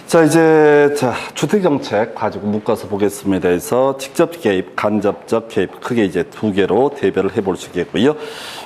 자, 이제, 주택정책 가지고 묶어서 보겠습니다. 그래서 직접 개입, 간접적 개입, 크게 이제 두 개로 대별을 해볼 수 있겠고요.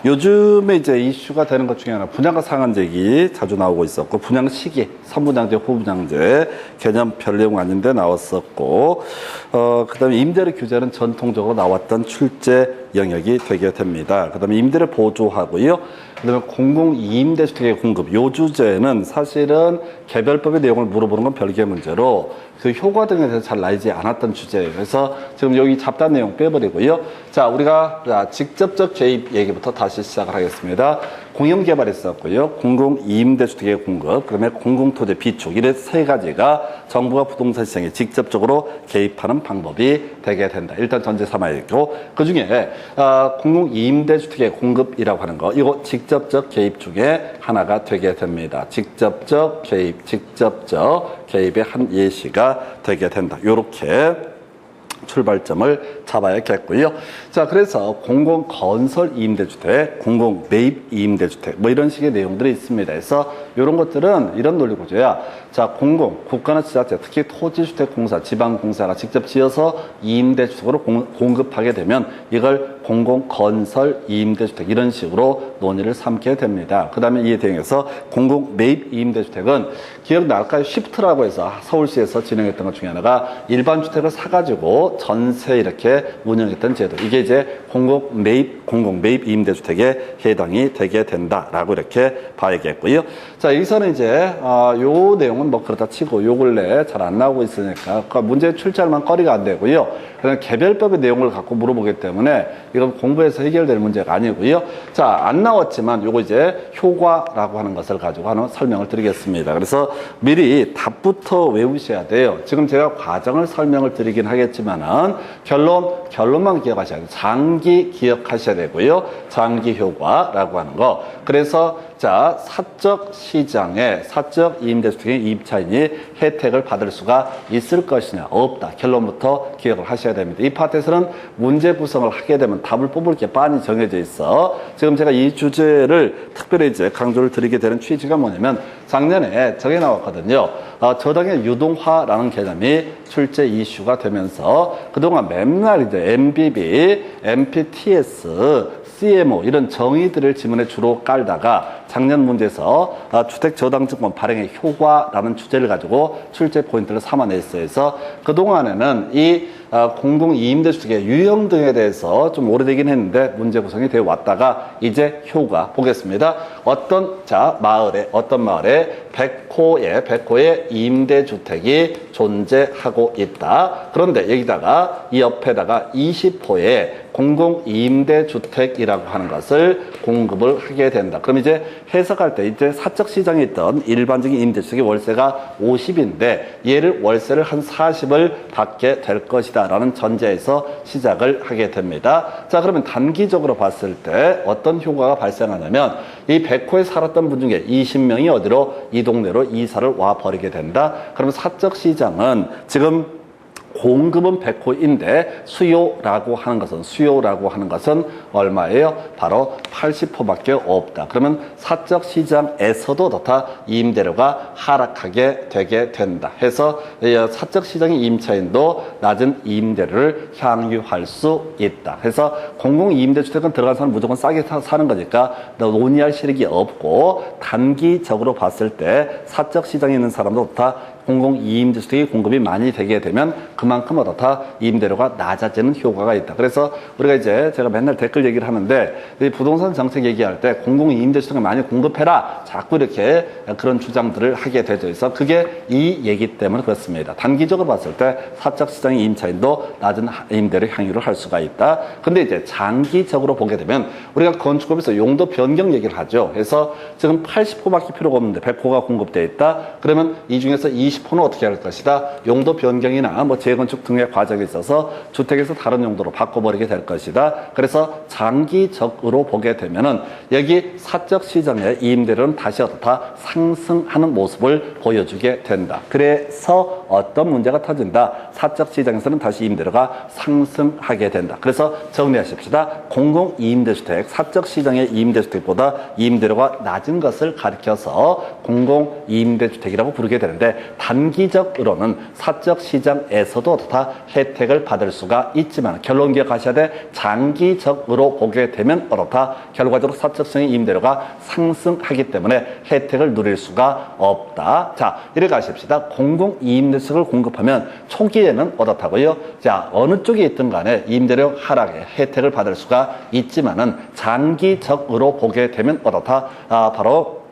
요즘에 이제 이슈가 되는 것 중에 하나, 분양가 상한제기 자주 나오고 있었고, 분양 시기, 선분양제, 후분양제, 개념별 내용 아닌데 나왔었고, 그 다음에 임대료 규제는 전통적으로 나왔던 출제 영역이 되게 됩니다. 그 다음에 임대료 보조하고요. 그 다음에 공공임대주택의 공급. 요 주제는 사실은 개별법의 내용을 물어보는 건 별개의 문제로 그 효과 등에 대해서 잘 나오지 않았던 주제예요. 그래서 지금 여기 잡다한 내용 빼버리고요. 자, 우리가 직접적 개입 얘기부터 다시 시작을 하겠습니다. 공영개발이 있었고요. 공공임대주택의 공급, 그 다음에 공공토지 비축. 이래 세 가지가 정부가 부동산 시장에 직접적으로 개입하는 방법이 되게 된다. 일단 전제 삼아야겠고, 그 중에 공공임대주택의 공급이라고 하는 거, 이거 직접적 개입 중에 하나가 되게 됩니다. 직접적 개입의 한 예시가 되게 된다. 요렇게 출발점을 잡아야겠고요. 자, 그래서 공공건설 임대주택, 공공매입 임대주택, 뭐 이런 식의 내용들이 있습니다. 그래서 이런 것들은 이런 논리구조야. 자, 국가나 지자체, 특히 토지주택공사, 지방공사가 직접 지어서 임대주택으로 공급하게 되면 이걸 공공건설 임대주택 이런 식으로 논의를 삼게 됩니다. 그 다음에 이에 대응해서 공공매입 임대주택은 기억날까요? 쉬프트라고 해서 서울시에서 진행했던 것 중에 하나가 일반 주택을 사가지고 전세 이렇게 운영했던 제도. 이게 이제 공공매입 임대주택에 해당이 되게 된다라고 이렇게 봐야겠고요. 자, 여기서는 이제 요 내용은 뭐 그렇다 치고 요 근래 잘 안 나오고 있으니까 그러니까 문제 출제할만 거리가 안 되고요. 그냥 개별법의 내용을 갖고 물어보기 때문에 이건 공부해서 해결될 문제가 아니고요. 자, 안 나왔지만 요거 이제 효과라고 하는 것을 가지고 하는 설명을 드리겠습니다. 그래서 미리 답부터 외우셔야 돼요. 지금 제가 과정을 설명을 드리긴 하겠지만은 결론만 기억하셔야 돼요. 장기 기억하셔야 되고요. 장기 효과라고 하는 거. 그래서 자, 사적 시장에 사적 임대주택의 임차인이 혜택을 받을 수가 있을 것이냐 없다. 결론부터 기억을 하셔야 됩니다. 이 파트에서는 문제 구성을 하게 되면 답을 뽑을 게 빤히 정해져 있어. 지금 제가 이 주제를 특별히 이제 강조를 드리게 되는 취지가 뭐냐면 작년에 저게 나왔거든요. 저당의 유동화라는 개념이 출제 이슈가 되면서 그동안 맨날 이제 MBB, MPTS, CMO 이런 정의들을 지문에 주로 깔다가 작년 문제에서 주택저당증권 발행의 효과라는 주제를 가지고 출제 포인트를 삼아냈어요. 그래서 그동안에는 이 공공임대주택의 유형 등에 대해서 좀 오래되긴 했는데 문제 구성이 되어 왔다가 이제 효과 보겠습니다. 어떤 마을에 100호의 임대주택이 존재하고 있다. 그런데 여기다가 이 옆에다가 20호의 공공임대주택이라고 하는 것을 공급을 하게 된다. 그럼 이제 해석할 때 이제 사적 시장에 있던 일반적인 임대주택의 월세가 50인데 얘를 월세를 한 40을 받게 될 것이다 라는 전제에서 시작을 하게 됩니다. 자, 그러면 단기적으로 봤을 때 어떤 효과가 발생하냐면 이 100호에 살았던 분 중에 20명이 어디로 이 동네로 이사를 와버리게 된다. 그러면 사적 시장은 지금 공급은 100호인데 수요라고 하는 것은 얼마예요? 바로 80호밖에 없다. 그러면 사적 시장에서도 더 임대료가 하락하게 되게 된다. 해서 사적 시장의 임차인도 낮은 임대료를 향유할 수 있다. 해서 공공임대주택은 들어간 사람은 무조건 싸게 사는 거니까 논의할 실익이 없고 단기적으로 봤을 때 사적 시장에 있는 사람도 더 공공임대주택의 공급이 많이 되게 되면 그만큼 어떻다 임대료가 낮아지는 효과가 있다. 그래서 우리가 이제 제가 맨날 댓글 얘기를 하는데 이 부동산 정책 얘기할 때 공공임대주택을 많이 공급해라 자꾸 이렇게 그런 주장들을 하게 되죠. 그래서 그게 이 얘기 때문에 그렇습니다. 단기적으로 봤을 때 사적 시장의 임차인도 낮은 임대료 향유를 할 수가 있다. 근데 이제 장기적으로 보게 되면 우리가 건축업에서 용도 변경 얘기를 하죠. 그래서 지금 80호밖에 필요가 없는데 100호가 공급되어 있다. 그러면 이 중에서 20호는 어떻게 할 것이다? 용도 변경이나 뭐 재건축 등의 과정에 있어서 주택에서 다른 용도로 바꿔버리게 될 것이다. 그래서 장기적으로 보게 되면은 여기 사적 시장의 임대료는 다시 어떻다? 상승하는 모습을 보여주게 된다. 그래서 어떤 문제가 터진다. 사적 시장에서는 다시 임대료가 상승하게 된다. 그래서 정리하십시다. 공공 임대주택, 사적 시장의 임대주택보다 임대료가 낮은 것을 가리켜서 공공 임대주택이라고 부르게 되는데, 단기적으로는 사적 시장에서도 다 혜택을 받을 수가 있지만 결론 기억하셔야 돼. 장기적으로 보게 되면 어떻다. 결과적으로 사적 시장의 임대료가 상승하기 때문에 혜택을 누릴 수가 없다. 자, 이렇게 하십시다. 공공 임대주택을 공급하면 초기에는 어떻다고요? 자, 어느 쪽에 있든 간에 임대료 하락에 혜택을 받을 수가 있지만은 장기적으로 보게 되면 어떻다. 바로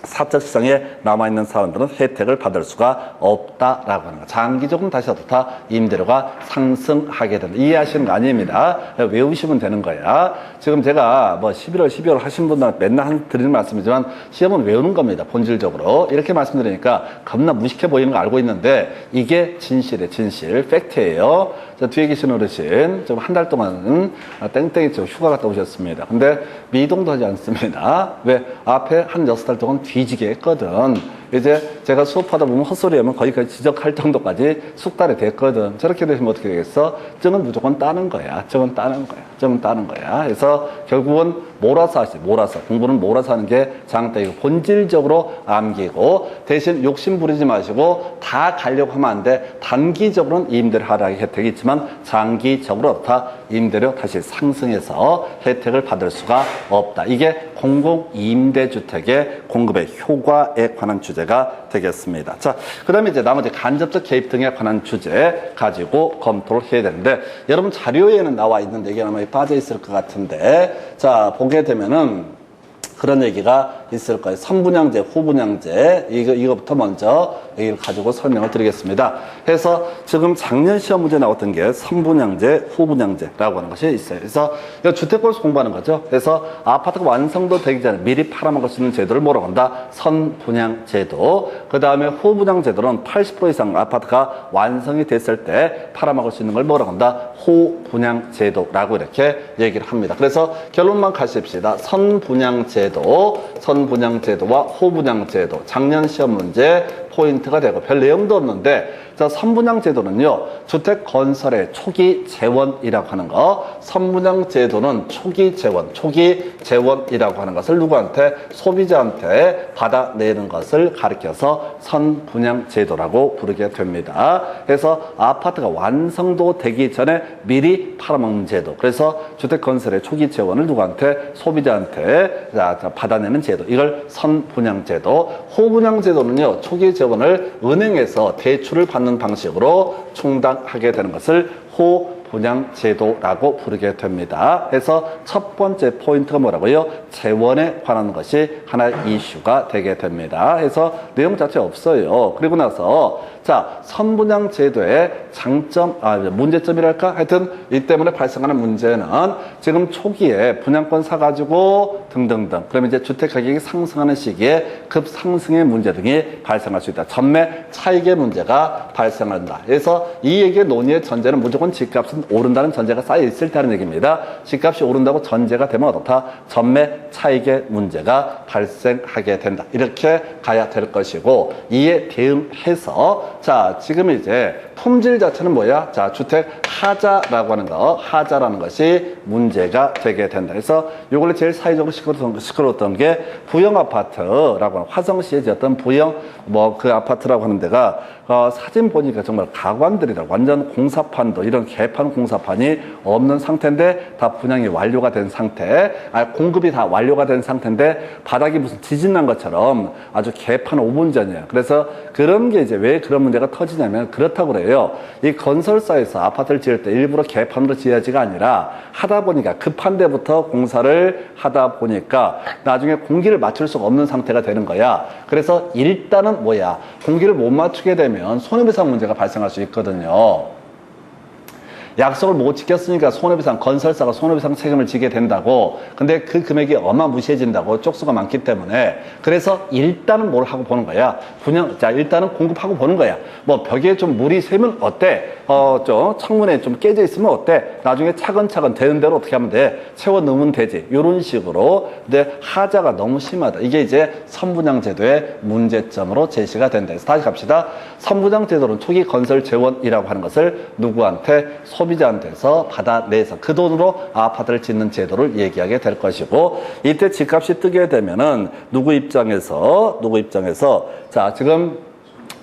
사적 시장에 남아있는 사람들은 혜택을 받을 수가 없다라고 하는 거. 장기적으로 다시 어떻다? 임대료가 상승하게 된다. 이해하시는 거 아닙니다. 외우시면 되는 거야. 지금 제가 뭐 11월, 12월 하신 분들 맨날 드리는 말씀이지만 시험은 외우는 겁니다. 본질적으로. 이렇게 말씀드리니까 겁나 무식해 보이는 거 알고 있는데 이게 진실이에요. 진실. 팩트예요. 자, 뒤에 계신 어르신, 좀 한 달 동안 땡땡이 쪽 휴가 갔다 오셨습니다. 근데 미동도 하지 않습니다. 왜? 앞에 한 6달 동안 뒤지게 했거든. 이제 제가 수업하다 보면 헛소리하면 거기까지 지적할 정도까지 숙달이 됐거든. 저렇게 되시면 어떻게 되겠어? 증은 무조건 따는 거야. 증은 따는 거야. 증은 따는 거야. 그래서 결국은 몰아서 하시, 몰아서. 공부는 몰아서 하는 게 장땡이고, 본질적으로 암기고, 대신 욕심 부리지 마시고, 다 가려고 하면 안 돼. 단기적으로는 임대료 하락의 혜택이 있지만, 장기적으로 다 임대료 다시 상승해서 혜택을 받을 수가 없다. 이게 공공 임대주택의 공급의 효과에 관한 주제가 되겠습니다. 자, 그 다음에 이제 나머지 간접적 개입 등에 관한 주제 가지고 검토를 해야 되는데, 여러분 자료에는 나와 있는데 이게 아마 빠져 있을 것 같은데, 자, 보게 되면은 그런 얘기가 있을 거예요. 선분양제, 후분양제, 이거부터 먼저 얘기를 가지고 설명을 드리겠습니다. 그래서 지금 작년 시험 문제 나왔던 게 선분양제, 후분양제라고 하는 것이 있어요. 그래서 이거 주택권에서 공부하는 거죠. 그래서 아파트가 완성도 되기 전에 미리 팔아먹을 수 있는 제도를 뭐라고 한다? 선분양제도. 그 다음에 후분양제도는 80% 이상 아파트가 완성이 됐을 때 팔아먹을 수 있는 걸 뭐라고 한다? 후분양제도라고 이렇게 얘기를 합니다. 그래서 결론만 가십시다. 선분양제도와 후분양제도. 작년 시험 문제 포인트가 되고 별 내용도 없는데, 자, 선분양제도는요, 주택 건설의 초기 재원이라고 하는 거. 선분양제도는 초기 재원이라고 하는 것을 누구한테? 소비자한테 받아내는 것을 가리켜서 선분양제도라고 부르게 됩니다. 그래서 아파트가 완성도 되기 전에 미리 팔아먹는 제도. 그래서 주택 건설의 초기 재원을 누구한테? 소비자한테 받아내는 제도. 이걸 선분양제도. 후분양제도는요, 초기 재원을 은행에서 대출을 받는 방식으로 충당하게 되는 것을 후분양제도라고 부르게 됩니다. 그래서 첫 번째 포인트가 뭐라고요? 재원에 관한 것이 하나의 이슈가 되게 됩니다. 그래서 내용 자체 없어요. 그리고 나서 자, 선분양제도의 장점, 문제점이랄까? 하여튼 이 때문에 발생하는 문제는 지금 초기에 분양권 사가지고 등등등, 그러면 이제 주택 가격이 상승하는 시기에 급상승의 문제 등이 발생할 수 있다. 전매 차익의 문제가 발생한다. 그래서 이 얘기의 논의의 전제는 무조건 집값은 오른다는 전제가 쌓여 있을 때라는 얘기입니다. 집값이 오른다고 전제가 되면 어떻다? 전매 차익의 문제가 발생하게 된다. 이렇게 가야 될 것이고, 이에 대응해서 자, 지금 이제 품질 자체는 뭐야? 자, 주택 하자라고 하는 거, 하자라는 것이 문제가 되게 된다. 그래서 요걸로 제일 사회적으로 시끄러웠던 게 부영 아파트라고 하는, 화성시에 지었던 부영 그 아파트라고 하는 데가 사진 보니까 정말 가관들이라, 완전 공사판도 이런 개판 공사판이 없는 상태인데 다 분양이 완료가 된 상태, 공급이 다 완료가 된 상태인데 바닥이 무슨 지진 난 것처럼 아주 개판 5분 전이에요. 그래서 그런 게 이제 왜 그런 문제가 터지냐면 그렇다고 그래요. 이 건설사에서 아파트를 지을 때 일부러 개판으로 지어야지가 아니라 하다 보니까 급한 데부터 공사를 하다 보니까 나중에 공기를 맞출 수가 없는 상태가 되는 거야. 그래서 일단은 공기를 못 맞추게 되면 손해배상 문제가 발생할 수 있거든요. 약속을 못 지켰으니까 손해배상, 건설사가 손해배상 책임을 지게 된다고. 근데 그 금액이 어마무시해진다고, 쪽수가 많기 때문에. 그래서 일단은 뭘 하고 보는 거야. 자, 일단은 공급하고 보는 거야. 뭐 벽에 좀 물이 새면 어때? 창문에 좀 깨져 있으면 어때? 나중에 차근차근 되는 대로 어떻게 하면 돼? 채워 넣으면 되지. 이런 식으로. 근데 하자가 너무 심하다. 이게 이제 선분양제도의 문제점으로 제시가 된다. 그래서 다시 갑시다. 선분양제도는 초기 건설 재원이라고 하는 것을 누구한테? 소비자한테서 받아내서 그 돈으로 아파트를 짓는 제도를 얘기하게 될 것이고, 이때 집값이 뜨게 되면은 누구 입장에서 자, 지금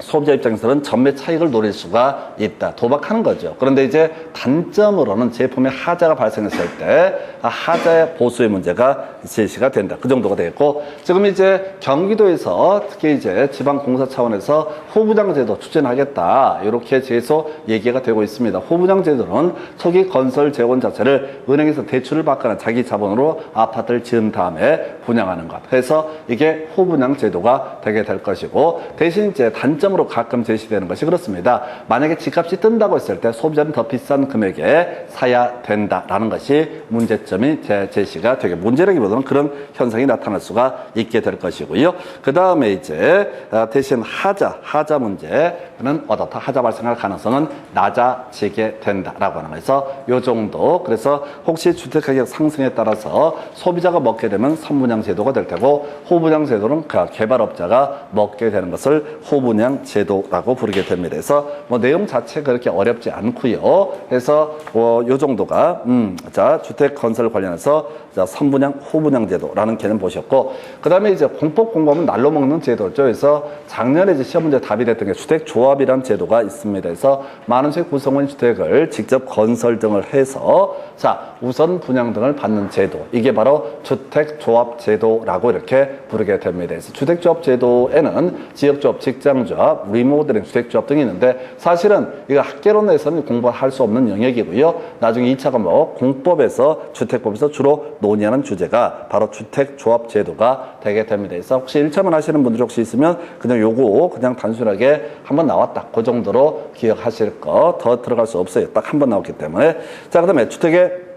소비자 입장에서는 전매 차익을 노릴 수가 있다. 도박하는 거죠. 그런데 이제 단점으로는 제품의 하자가 발생했을 때 하자의 보수의 문제가 제시가 된다. 그 정도가 되겠고, 지금 이제 경기도에서 특히 이제 지방공사 차원에서 후분양제도 추진하겠다. 이렇게 계속 얘기가 되고 있습니다. 후분양제도는 초기 건설 재원 자체를 은행에서 대출을 받거나 자기 자본으로 아파트를 지은 다음에 분양하는 것. 그래서 이게 후분양제도가 되게 될 것이고, 대신 이제 단점으로 가끔 제시되는 것이 그렇습니다. 만약에 집값이 뜬다고 했을 때 소비자는 더 비싼 금액에 사야 된다라는 것이 문제점이 제시가 되게, 문제라기보다는 그런 현상이 나타날 수가 있게 될 것이고요. 그 다음에 이제 대신 하자 문제는 어떻다? 하자 발생할 가능성은 낮아지게 된다라고 하는 거에서 요 정도. 그래서 혹시 주택가격 상승에 따라서 소비자가 먹게 되면 선분양 제도가 될 테고, 후분양 제도는 개발업자가 먹게 되는 것을 후분양 제도라고 부르게 됩니다. 그래서 뭐 내용 자체 그렇게 어렵지 않고요. 그래서 요 정도가 자, 주택 건설 관련해서 자, 선분양, 후분양 제도라는 개념 보셨고, 그다음에 이제 공법 공부하면 날로 먹는 제도죠. 그래서 작년에 이제 시험 문제 답이 됐던 게 주택 조합이라는 제도가 있습니다. 그래서 많은 세 구성원 주택을 직접 건설 등을 해서 자, 우선 분양 등을 받는 제도. 이게 바로 주택 조합 제도라고 이렇게 부르게 됩니다. 그래서 주택 조합 제도에는 지역 조합, 직장 조합, 리모델링, 주택 조합 등이 있는데, 사실은 이거 학개론에서는 공부할 수 없는 영역이고요. 나중에 2차 과목 공법에서 주택법에서 주로 논의하는 주제가 바로 주택 조합 제도가 되게 됩니다. 그래서 혹시 1차만 하시는 분들이 혹시 있으면 그냥 요거 그냥 단순하게 한번 나왔다. 그 정도로 기억하실 거, 더 들어갈 수 없어요. 딱 한 번 나왔기 때문에. 자, 그 다음에 주택의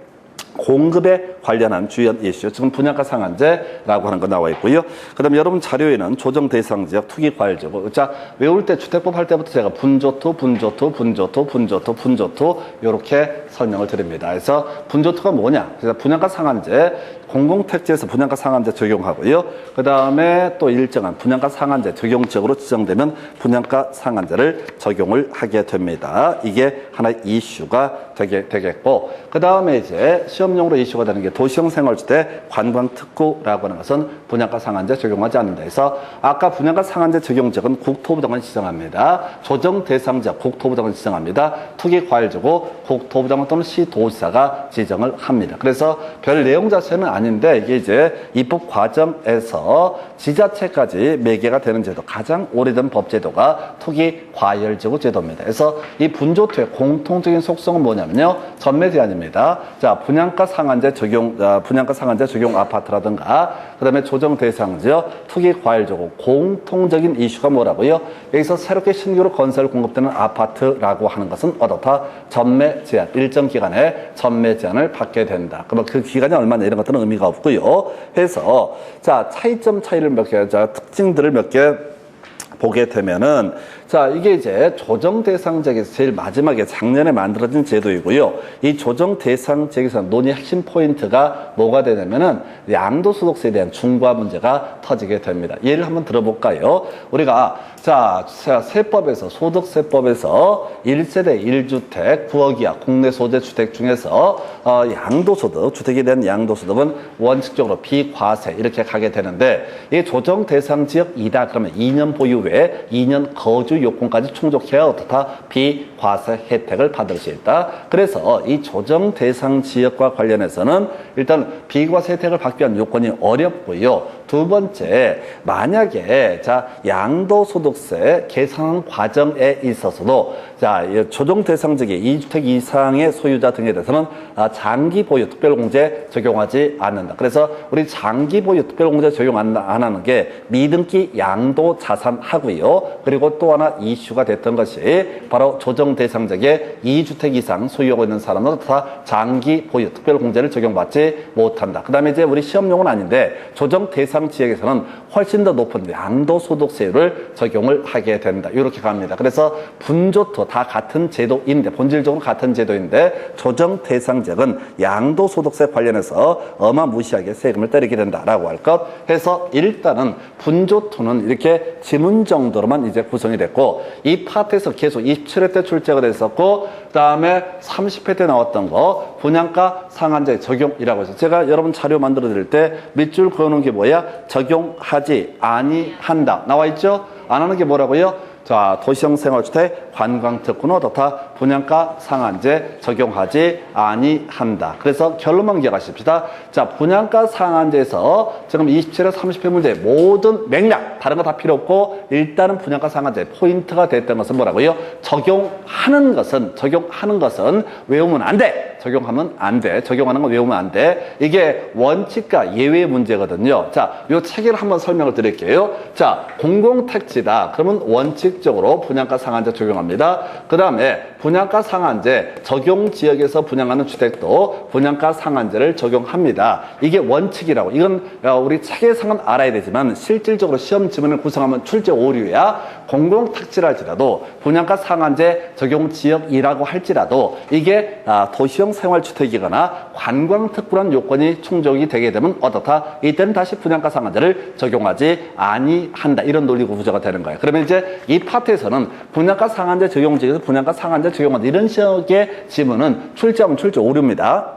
공급에 관련한 주요 이슈, 지금 분양가 상한제라고 하는 거 나와 있고요. 그 다음에 여러분 자료에는 조정 대상 지역, 투기 과열 지역. 자, 외울 때 주택법 할 때부터 제가 분조투 이렇게 설명을 드립니다. 그래서 분조투가 뭐냐? 그래서 분양가 상한제, 공공택지에서 분양가 상한제 적용하고요. 그 다음에 또 일정한 분양가 상한제 적용 지역으로 지정되면 분양가 상한제를 적용을 하게 됩니다. 이게 하나의 이슈가 되겠고, 그 다음에 이제 시험용으로 이슈가 되는 게 도시형 생활주택 관광특구라고 하는 것은 분양가 상한제 적용하지 않는다. 그래서 아까 분양가 상한제 적용 지역은 국토부 장관이 지정합니다. 조정 대상 지역 국토부 장관이 지정합니다. 투기 과열지구 국토부 장관 또는 시도지사가 지정을 합니다. 그래서 별 내용 자체는 아닌데, 이게 이제 입법 과정에서 지자체까지 매개가 되는 제도, 가장 오래된 법제도가 투기 과열지구 제도입니다. 그래서 이 분조투의 공통적인 속성은 뭐냐면요, 전매 제한입니다. 자, 분양가 상한제 적용 아파트라든가, 그 다음에 조정 대상 지역, 투기 과열지구, 공통적인 이슈가 뭐라고요? 여기서 새롭게 신규로 건설 공급되는 아파트라고 하는 것은 어떻다? 전매 제한, 일정 기간에 전매 제한을 받게 된다. 그럼 그 기간이 얼마나, 이런 것들은 의미가 없고요. 해서 자, 차이점 차이를 몇 개, 자, 특징들을 몇 개 보게 되면은, 자, 이게 이제 조정 대상 지역에서 제일 마지막에 작년에 만들어진 제도이고요. 이 조정 대상 지역에서 논의 핵심 포인트가 뭐가 되냐면은 양도소득세에 대한 중과 문제가 터지게 됩니다. 예를 한번 들어볼까요? 우리가 자, 세법에서, 소득세법에서 1세대 1주택 9억 이하 국내 소재 주택 중에서 양도소득, 주택에 대한 양도소득은 원칙적으로 비과세 이렇게 가게 되는데, 이 조정 대상 지역이다 그러면 2년 보유 외에 2년 거주 요건까지 충족해야 어떻다? 비과세 혜택을 받을 수 있다. 그래서 이 조정 대상 지역과 관련해서는 일단 비과세 혜택을 받기 위한 요건이 어렵고요. 두 번째, 만약에 자 양도소득세 계산 과정에 있어서도 자 조정 대상직이 2주택 이상의 소유자 등에 대해서는 장기 보유 특별공제 적용하지 않는다. 그래서 우리 장기 보유 특별공제 적용 안 하는 게 미등기 양도 자산 하고요. 그리고 또 하나 이슈가 됐던 것이 바로 조정 대상직에 2주택 이상 소유하고 있는 사람은 다 장기 보유 특별공제를 적용받지 못한다. 그 다음에 이제 우리 시험용은 아닌데 조정 대상 지역에서는 훨씬 더 높은 양도소득세율을 적용을 하게 된다. 이렇게 갑니다. 그래서 분조토 다 같은 제도인데 본질적으로 같은 제도인데 조정 대상 지역은 양도소득세 관련해서 어마무시하게 세금을 때리게 된다라고 할 것 해서 일단은 분조토는 이렇게 지문 정도로만 이제 구성이 됐고 이 파트에서 계속 27회 때 출제가 됐었고 그 다음에 30회 때 나왔던 거 분양가 상한제 적용이라고 해서 제가 여러분 자료 만들어 드릴 때 밑줄 그어놓은 게 뭐야? 적용하지 아니한다 나와 있죠? 안 하는 게 뭐라고요? 자, 도시형 생활주택 관광특구는 어떻다? 분양가 상한제 적용하지 아니한다. 그래서 결론만 기억하십시다. 자, 분양가 상한제에서 지금 27회 30회 문제 모든 맥락 다른 거 다 필요 없고 일단은 분양가 상한제 포인트가 됐던 것은 뭐라고요? 적용하는 것은 외우면 안 돼. 적용하면 안 돼. 적용하는 거 외우면 안 돼. 이게 원칙과 예외 문제거든요. 자, 요 체계를 한번 설명을 드릴게요. 자, 공공택지다. 그러면 원칙적으로 분양가 상한제 적용합니다. 그 다음에 분양가 상한제 적용 지역에서 분양하는 주택도 분양가 상한제를 적용합니다. 이게 원칙이라고. 이건 우리 체계상은 알아야 되지만 실질적으로 시험 지문을 구성하면 출제 오류야. 공공택지라 할지라도 분양가 상한제 적용 지역이라고 할지라도 이게 도시형 생활주택이거나 관광특구란 요건이 충족이 되게 되면 어떻다? 이때는 다시 분양가 상한제를 적용하지 아니한다. 이런 논리 구조가 되는 거예요. 그러면 이제 이 파트에서는 분양가 상한제 적용 지역에서 분양가 상한제 적용한다. 이런 식의 지문은 출제하면 출제 오류입니다.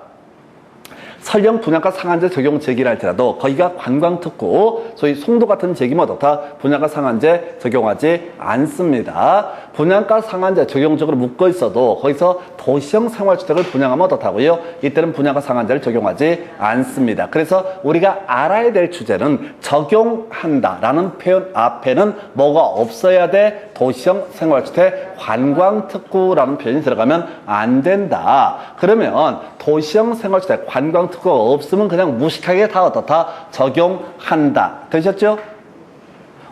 설령 분양가 상한제 적용 지역이라 할지라도 거기가 관광특구, 소위 송도 같은 지역이면 어떻다? 분양가 상한제 적용하지 않습니다. 분양가 상한제 적용적으로 묶어 있어도 거기서 도시형 생활주택을 분양하면 어떻다고요? 이때는 분양가 상한제를 적용하지 않습니다. 그래서 우리가 알아야 될 주제는 적용한다라는 표현 앞에는 뭐가 없어야 돼? 도시형 생활주택 관광특구라는 표현이 들어가면 안 된다. 그러면 도시형 생활주택 관광특구가 없으면 그냥 무식하게 다 어떻다? 적용한다. 되셨죠?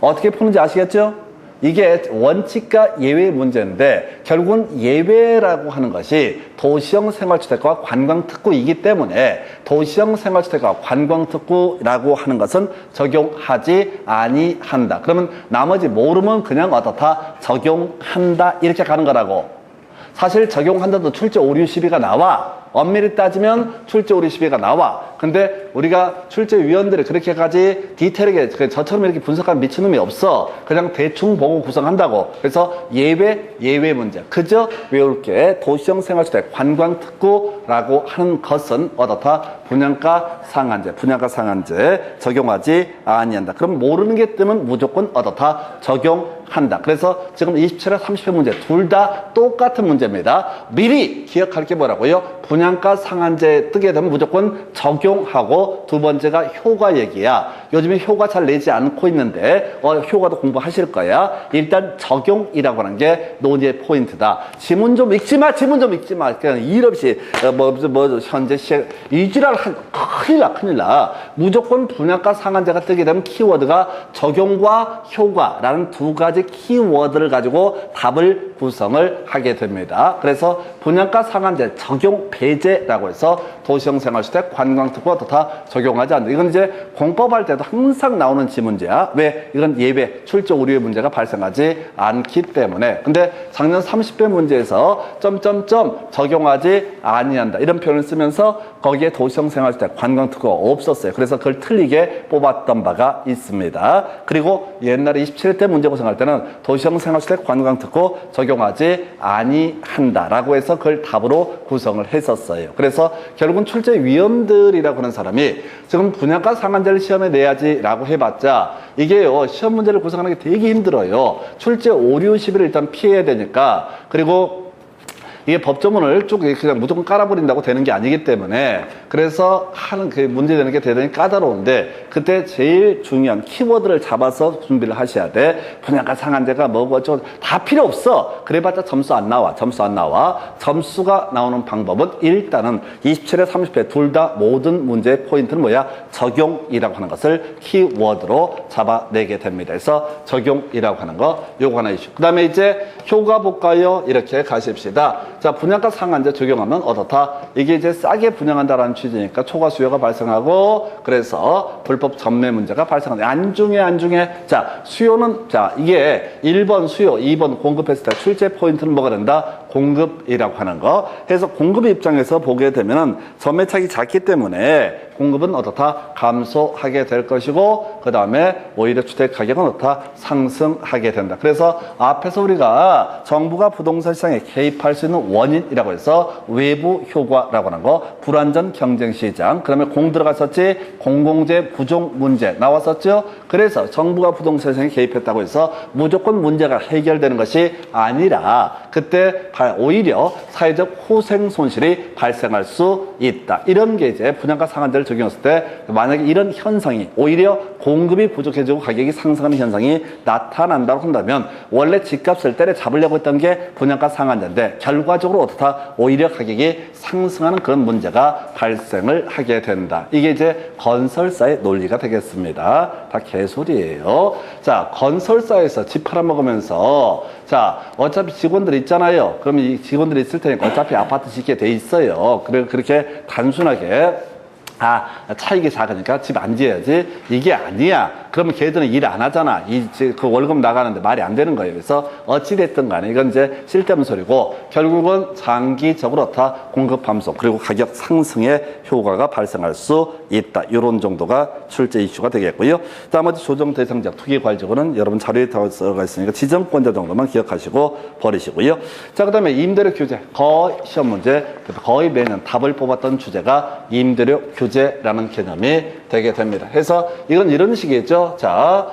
어떻게 푸는지 아시겠죠? 이게 원칙과 예외 문제인데 결국은 예외라고 하는 것이 도시형 생활주택과 관광특구이기 때문에 도시형 생활주택과 관광특구라고 하는 것은 적용하지 아니한다. 그러면 나머지 모르면 그냥 어떻다? 적용한다. 이렇게 가는 거라고. 사실 적용한다도 출제 오류 시비가 나와. 엄밀히 따지면 출제 오류 시비가 나와. 근데 우리가 출제위원들이 그렇게까지 디테일하게 저처럼 이렇게 분석한 미친놈이 없어. 그냥 대충 보고 구성한다고. 그래서 예외 문제. 그저 외울 게 도시형 생활주택 관광특구라고 하는 것은 어떻다? 분양가 상한제 적용하지 아니한다. 그럼 모르는 게 뜨면 무조건 어떻다? 적용한다. 그래서 지금 27회 30회 문제 둘 다 똑같은 문제입니다. 미리 기억할 게 뭐라고요? 분양가 상한제 뜨게 되면 무조건 적용하고 두 번째가 효과 얘기야. 요즘에 효과 잘 내지 않고 있는데 효과도 공부하실 거야. 일단 적용이라고 하는 게 논의의 포인트다. 지문 좀 읽지 마. 그냥 일 없이 현재 시행 이지랄 큰일 나. 무조건 분양가 상한제가 뜨게 되면 키워드가 적용과 효과라는 두 가지 키워드를 가지고 답을 구성을 하게 됩니다. 그래서 분양가 상한제 적용 배제라고 해서 도시형 생활주택 관광특구가 다 적용하지 않는다. 이건 이제 공법할 때도 항상 나오는 지문제야. 왜? 이건 예외 출제 오류의 문제가 발생하지 않기 때문에. 근데 작년 30회 문제에서 점점점 적용하지 아니한다 이런 표현을 쓰면서 거기에 도시형 생활주택 관광특구가 없었어요. 그래서 그걸 틀리게 뽑았던 바가 있습니다. 그리고 옛날에 27회 때 문제 구성할 때는 도시형 생활주택 관광특구 적용하지 아니한다라고 해서 그걸 답으로 구성을 했었어요. 그래서 결국은 출제위원들이라고 하는 사람이 지금 분양가 상한제를 시험에 내야지라고 해봤자 이게요 시험 문제를 구성하는 게 되게 힘들어요. 출제 오류 시비를 일단 피해야 되니까. 그리고 이게 법조문을 쭉 그냥 무조건 깔아버린다고 되는 게 아니기 때문에 그래서 하는 그 문제되는 게 대단히 까다로운데 그때 제일 중요한 키워드를 잡아서 준비를 하셔야 돼. 분양가 상한제가 뭐고 어쩌고 다 필요 없어. 그래봤자 점수 안 나와. 점수가 나오는 방법은 일단은 27회 30회 둘 다 모든 문제의 포인트는 뭐야? 적용이라고 하는 것을 키워드로 잡아내게 됩니다. 그래서 적용이라고 하는 거 요거 하나 이슈. 그 다음에 이제 효과 볼까요? 이렇게 가십시다. 자, 분양가 상한제 적용하면 어떻다? 이게 이제 싸게 분양한다라는 취지니까 초과 수요가 발생하고 그래서 불법 전매 문제가 발생한다. 안중에 자, 수요는 자, 이게 1번 수요, 2번 공급했을 때 출제 포인트는 뭐가 된다? 공급이라고 하는 거. 그래서 공급 입장에서 보게 되면은 전매차익이 작기 때문에 공급은 어떻다? 감소하게 될 것이고 그 다음에 오히려 주택 가격은 어떻다? 상승하게 된다. 그래서 앞에서 우리가 정부가 부동산 시장에 개입할 수 있는 원인이라고 해서 외부 효과라고 하는 거, 불완전 경쟁 시장, 그다음에 공 들어갔었지, 공공재 부족 문제 나왔었죠. 그래서 정부가 부동산 시장에 개입했다고 해서 무조건 문제가 해결되는 것이 아니라 그때 오히려 사회적 후생 손실이 발생할 수 있다. 이런 게 이제 분양가 상한제를 적용했을 때 만약에 이런 현상이 오히려 공급이 부족해지고 가격이 상승하는 현상이 나타난다고 한다면 원래 집값을 때려잡으려고 했던 게 분양가 상한제인데 결과적으로 어떻다? 오히려 가격이 상승하는 그런 문제가 발생을 하게 된다. 이게 이제 건설사의 논리가 되겠습니다. 다 개소리예요. 자, 건설사에서 집 팔아먹으면서 자, 어차피 직원들 있잖아요. 그럼 이 직원들이 있을 테니까 어차피 아파트 짓게 돼 있어요. 그렇게 단순하게 차익이 작으니까 집 안 지어야지. 이게 아니야. 그러면 걔들은 일 안 하잖아. 그 월급 나가는데 말이 안 되는 거예요. 그래서 어찌됐든 간에 이건 이제 쓸데없는 소리고 결국은 장기적으로 다 공급 감소 그리고 가격 상승의 효과가 발생할 수 있다. 이런 정도가 출제 이슈가 되겠고요. 나머지 조정 대상자 투기 관리적으로는 여러분 자료에 들어가 있으니까 지정권자 정도만 기억하시고 버리시고요. 자, 그다음에 임대료 규제 거의 시험 문제 거의 매년 답을 뽑았던 주제가 임대료 규제라는 개념이 되게 됩니다. 그래서 이건 이런 식이죠. 자,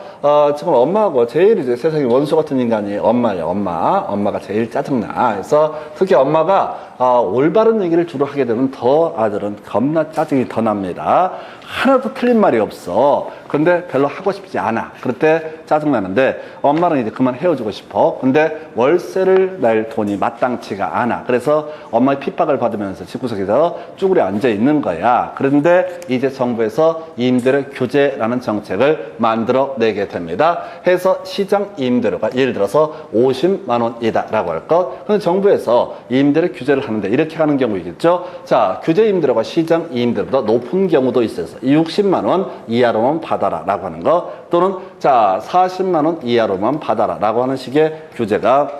지금 엄마하고 제일 이제 세상에 원수 같은 인간이 엄마예요. 엄마가 제일 짜증나. 그래서 특히 엄마가 올바른 얘기를 주로 하게 되면 더 아들은 겁나 짜증이 더 납니다. 하나도 틀린 말이 없어. 근데 별로 하고 싶지 않아. 그럴 때 짜증나는데 엄마랑 이제 그만 헤어지고 싶어. 근데 월세를 낼 돈이 마땅치가 않아. 그래서 엄마의 핍박을 받으면서 집구석에서 쭈그려 앉아 있는 거야. 그런데 이제 정부에서 임대료 규제라는 정책을 만들어내게 됩니다. 해서 시장 임대료가 예를 들어서 50만 원이다 라고 할 것. 근데 정부에서 임대료 규제를 하는데 이렇게 하는 경우이겠죠. 자, 규제 임대료가 시장 임대료보다 높은 경우도 있어서 60만 원 이하로만 받아라 라고 하는 거 또는 자 40만 원 이하로만 받아라 라고 하는 식의 규제가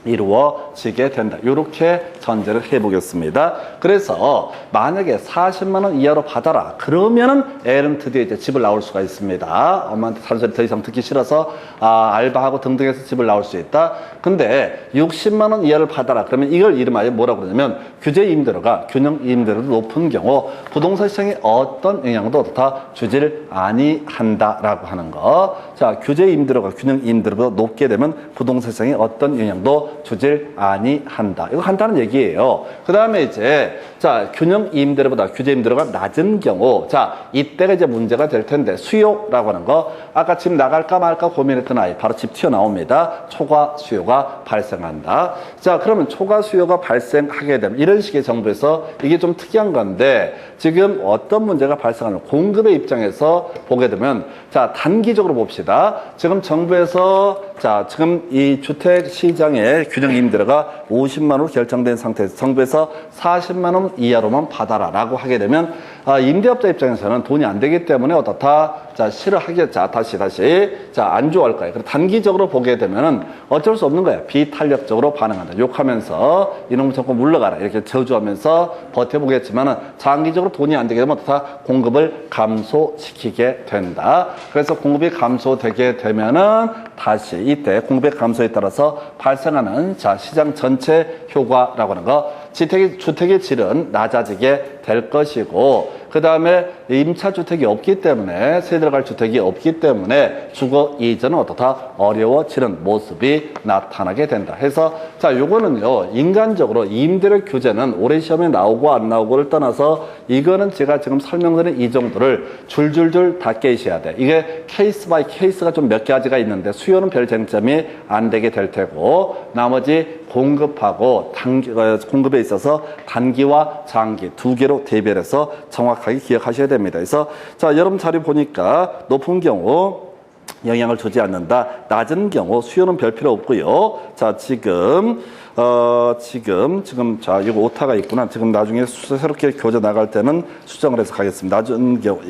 이루어지게 된다. 이렇게 전제를 해보겠습니다. 그래서 만약에 40만 원 이하로 받아라. 그러면은 애는 드디어 이제 집을 나올 수가 있습니다. 엄마한테 잔소리 더 이상 듣기 싫어서 알바하고 등등해서 집을 나올 수 있다. 근데 60만 원 이하를 받아라. 그러면 이걸 이름하여 뭐라고 그러냐면 규제 임대료가 균형 임대료도 높은 경우 부동산 시장에 어떤 영향도 어떻다 주지를 아니한다라고 하는 거. 자, 규제 임대료가 균형 임대료보다 높게 되면 부동산 시장에 어떤 영향도 주질 아니한다. 이거 한다는 얘기예요. 그 다음에 이제 자 균형 임대료보다 규제 임대료가 낮은 경우 자 이때가 이제 문제가 될 텐데 수요라고 하는 거 아까 집 나갈까 말까 고민했던 아이 바로 집 튀어나옵니다. 초과 수요가 발생한다. 자 그러면 초과 수요가 발생하게 되면 이런 식의 정부에서 이게 좀 특이한 건데 지금 어떤 문제가 발생하는 공급의 입장에서 보게 되면 자 단기적으로 봅시다. 지금 정부에서 자 지금 이 주택 시장의 균형 임대료가 50만 원으로 결정된 상태에서 정부에서 40만 원 이하로만 받아라 라고 하게 되면 임대업자 입장에서는 돈이 안 되기 때문에 어떻다? 자 싫어하겠자 다시 자 안 좋아할 거예요. 그래서 단기적으로 보게 되면은 어쩔 수 없는 거야. 비탄력적으로 반응한다. 욕하면서 이놈 자꾸 물러가라 이렇게 저주하면서 버텨보겠지만은 장기적으로 돈이 안 되게 되면 어떻다? 공급을 감소시키게 된다. 그래서 공급이 감소되게 되면은 다시 이때 공급의 감소에 따라서 발생하는 자 시장 전체 효과라고 하는 거 주택의 질은 낮아지게 될 것이고 그 다음에 임차주택이 없기 때문에 세 들어갈 주택이 없기 때문에 주거 이전은 어떻다? 어려워지는 모습이 나타나게 된다. 해서 자, 요거는요, 인간적으로 임대료 규제는 올해 시험에 나오고 안 나오고를 떠나서 이거는 제가 지금 설명드린 이 정도를 줄줄줄 다 깨셔야 돼. 이게 케이스 바이 케이스가 좀 몇 가지가 있는데 수요는 별 쟁점이 안 되게 될 테고 나머지 공급하고 공급에 있어서 단기와 장기 두 개로 대별해서 정확하게 기억하셔야 됩니다. 그래서 자, 여러분 자료 보니까 높은 경우 영향을 주지 않는다. 낮은 경우 수요는 별 필요 없고요. 자, 지금 자, 이거 오타가 있구나. 지금 나중에 새롭게 교재 나갈 때는 수정을 해서 가겠습니다. 낮은 경우,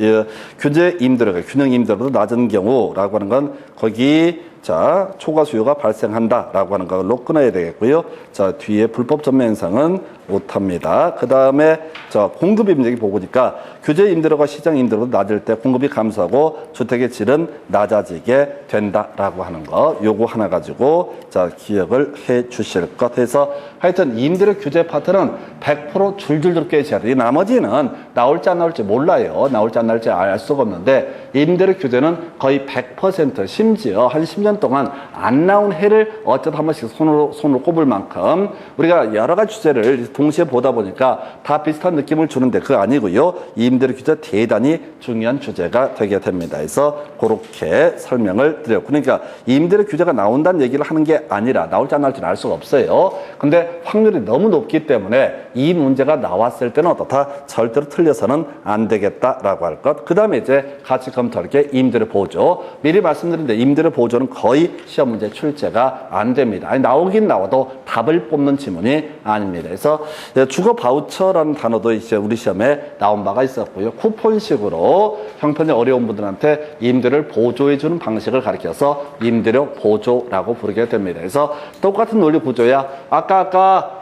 규제 임대료가, 균형 임대료도 낮은 경우라고 하는 건 거기 자, 초과 수요가 발생한다라고 하는 걸로 끊어야 되겠고요. 자, 뒤에 불법 전매 현상은 오타입니다. 그 다음에 자, 공급 임대기 보니까 규제 임대료가 시장 임대료도 낮을 때 공급이 감소하고 주택의 질은 낮아지게 된다라고 하는 거. 요거 하나 가지고 자, 기억을 해 주실 것 해서 하여튼 임대료 규제 파트는 100% 줄줄줄 깨셔야 돼요. 나머지는 나올지 안 나올지 몰라요. 나올지 안 나올지 알 수가 없는데 임대료 규제는 거의 100% 심지어 한 10년 동안 안 나온 해를 어쩌다 한 번씩 손으로 꼽을 만큼 우리가 여러 가지 주제를 동시에 보다 보니까 다 비슷한 느낌을 주는데 그거 아니고요. 임대료 규제 대단히 중요한 주제가 되게 됩니다. 그래서 그렇게 설명을 드렸고 그러니까 임대료 규제가 나온다는 얘기를 하는 게 아니라 나올지 안 나올지는 알 수가 없어요. 근데 확률이 너무 높기 때문에 이 문제가 나왔을 때는 어떻다? 절대로 틀려서는 안 되겠다라고 할 것. 그 다음에 이제 같이 검토할 게 임대료 보조. 미리 말씀드린데 임대료 보조는 거의 시험 문제 출제가 안 됩니다. 아니, 나오긴 나와도 답을 뽑는 지문이 아닙니다. 그래서 주거 바우처라는 단어도 이제 우리 시험에 나온 바가 있었고요. 쿠폰식으로 형편이 어려운 분들한테 임대료를 보조해주는 방식을 가리켜서 임대료 보조라고 부르게 됩니다. 그래서 똑같은 논리 구조야. 아까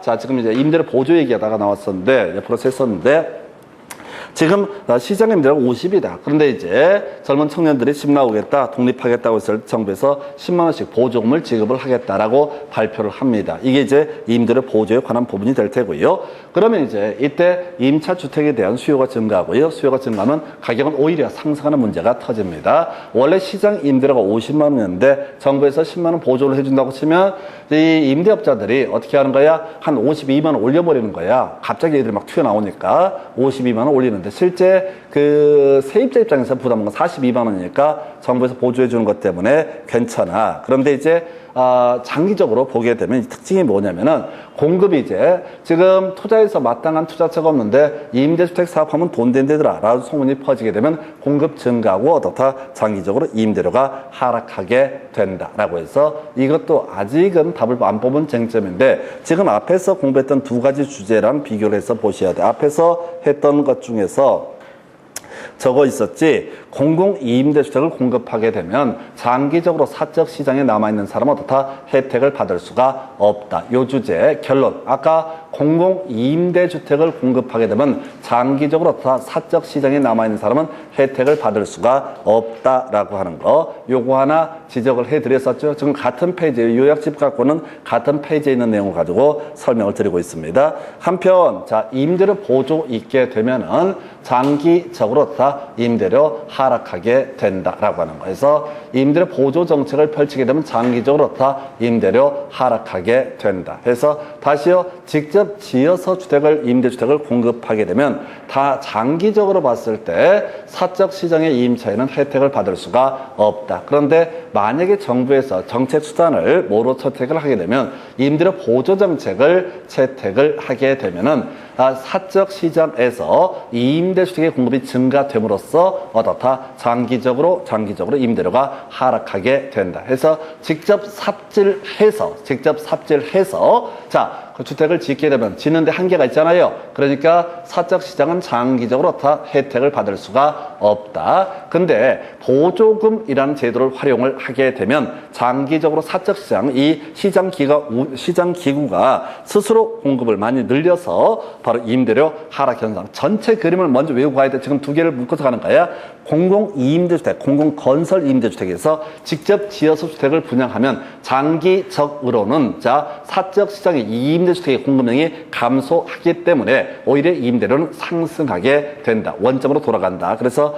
자, 지금 이제 임대료 보조 얘기하다가 나왔었는데 옆으로 했었는데 지금 시장 임대료가 50이다. 그런데 이제 젊은 청년들이 집 나오겠다, 독립하겠다고 했을 때 정부에서 10만 원씩 보조금을 지급을 하겠다라고 발표를 합니다. 이게 이제 임대료 보조에 관한 부분이 될 테고요. 그러면 이제 이때 임차 주택에 대한 수요가 증가하고요. 수요가 증가하면 가격은 오히려 상승하는 문제가 터집니다. 원래 시장 임대료가 50만 원이었는데 정부에서 10만 원 보조를 해준다고 치면 이 임대업자들이 어떻게 하는 거야? 한 52만 원 올려버리는 거야. 갑자기 애들이 막 튀어나오니까 52만 원 올리는데 실제 그 세입자 입장에서 부담한 건 42만 원이니까 정부에서 보조해 주는 것 때문에 괜찮아. 그런데 이제 장기적으로 보게 되면 특징이 뭐냐면은 공급이 이제 지금 투자해서 마땅한 투자처가 없는데 임대주택 사업하면 돈 된대더라 라는 소문이 퍼지게 되면 공급 증가하고 어떻다 장기적으로 임대료가 하락하게 된다라고 해서 이것도 아직은 답을 안 뽑은 쟁점인데 지금 앞에서 공부했던 두 가지 주제랑 비교를 해서 보셔야 돼. 앞에서 했던 것 중에서 저거 있었지. 공공 임대주택을 공급하게 되면 장기적으로 사적 시장에 남아있는 사람은 어떻다? 혜택을 받을 수가 없다. 요 주제 결론. 아까 공공 임대주택을 공급하게 되면 장기적으로 어떻다? 사적 시장에 남아있는 사람은 혜택을 받을 수가 없다라고 하는 거. 요거 하나 지적을 해드렸었죠. 지금 같은 페이지에 요약집 갖고는 같은 페이지에 있는 내용을 가지고 설명을 드리고 있습니다. 한편 자 임대료 보조 있게 되면은 장기적으로 다 임대료 하락하게 된다라고 하는 거에서 임대료 보조 정책을 펼치게 되면 장기적으로 다 임대료 하락하게 된다. 그래서 다시요 직접 지어서 임대주택을 공급하게 되면 다 장기적으로 봤을 때 사적 시장의 임차인은 혜택을 받을 수가 없다. 그런데 만약에 정부에서 정책 수단을 뭐로 채택을 하게 되면 임대료 보조 정책을 채택을 하게 되면은 사적 시장에서 임대주택의 공급이 증가됨으로써 어떻다 장기적으로 임대료가 하락하게 된다. 해서 직접 삽질해서 자 그 주택을 짓게 되면 짓는데 한계가 있잖아요. 그러니까 사적 시장은 장기적으로 다 혜택을 받을 수가 없다. 근데 보조금이라는 제도를 활용을 하게 되면 장기적으로 사적 시장 이 시장 기구가 스스로 공급을 많이 늘려서 바로 임대료 하락 현상 전체 그림을 먼저 외우고 가야 돼. 지금 두 개를 묶어서 가는 거야. 공공이임대주택, 공공건설이임대주택에서 직접 지어서 주택을 분양하면 장기적으로는 사적 시장의 이임대주택의 공급량이 감소하기 때문에 오히려 임대료는 상승하게 된다. 원점으로 돌아간다. 그래서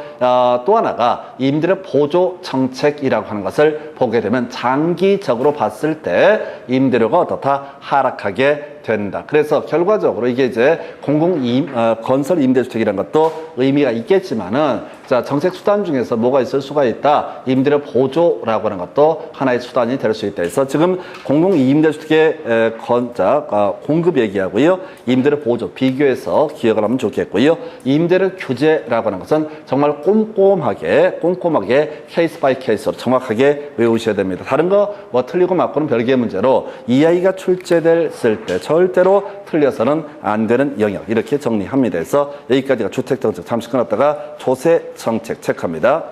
또 하나가 임대료 보조 정책이라고 하는 것을 보게 되면 장기적으로 봤을 때 임대료가 어떻다? 하락하게 된다. 그래서 결과적으로 이게 이제 건설 임대주택이라는 것도 의미가 있겠지만은 정책 수단 중에서 뭐가 있을 수가 있다. 임대료 보조라고 하는 것도 하나의 수단이 될 수 있다. 그래서 지금 공공임대주택의 공급 얘기하고요. 임대료 보조 비교해서 기억을 하면 좋겠고요. 임대료 규제라고 하는 것은 정말 꼼꼼하게 케이스 바이 케이스로 정확하게 외우셔야 됩니다. 다른 거 뭐 틀리고 맞고는 별개의 문제로 이 아이가 출제됐을 때 절대로 틀려서는 안 되는 영역 이렇게 정리합니다. 그래서 여기까지가 주택정책 잠시 끊었다가 조세 정책 체크합니다.